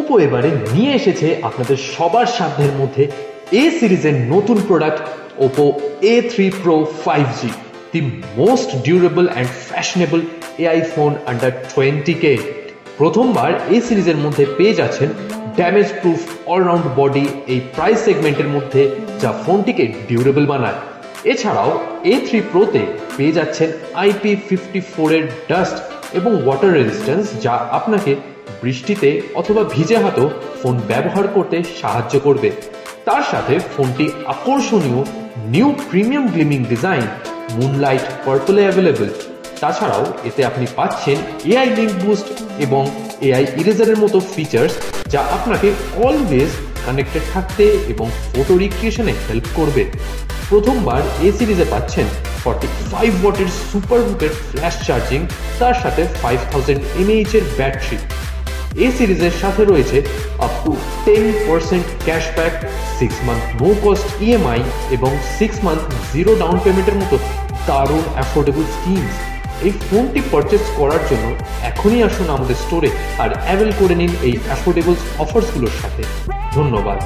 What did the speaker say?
Oppo এবারে নিয়ে এসেছে আপনাদের সবার সাধ্যের মধ্যে এ সিরিজের নতুন product Oppo A3 Pro 5G, the most durable and fashionable AI phone under 20K। প্রথমবার এই সিরিজের মধ্যে পেয়ে যাচ্ছেন ড্যামেজ প্রুফ অলরাউন্ড বডি এই প্রাইস সেগমেন্টের মধ্যে, যা ফোনটিকে ডিউরেবল বানায়। এছাড়াও A3 Proতে পেয়ে যাচ্ছেন IP54 এর ডাস্ট এবং ওয়াটার রেজিস্ট্যান্স, যা আপনাকে বৃষ্টিতে অথবা ভিজে হাতেও ফোন ব্যবহার করতে সাহায্য করবে। তার সাথে ফোনটি আকর্ষণীয় new premium gleaming design moonlight পার্পলে অ্যাভেলেবল। তাছাড়াও এতে আপনি পাচ্ছেন এআই লিঙ্ক বুস্ট এবং এআই ইরেজারের মতো ফিচার্স, যা আপনাকে অলওয়েজ কানেক্টেড থাকতে এবং ফটো রিক্রিয়েশনে হেল্প করবে। প্রথমবার এ সিরিজে পাচ্ছেন 45 ওয়াটের সুপার বুকের ফ্ল্যাশ চার্জিং, তার সাথে 5000 mAh এর ব্যাটারি। এই সিরিজের সাথে রয়েছে up to 10% cashback, 6 month no cost EMI এবং 6 মান্থ জিরো ডাউন পেমেন্টের মতো দারুণ অ্যাফোর্ডেবল স্কিমস। এই ফোনটি পারচেস করার জন্য এখনই আসুন আমাদের স্টোরে আর অ্যাভেল করে নিন এই অ্যাফোর্ডেবল অফার্সগুলোর সাথে। ধন্যবাদ।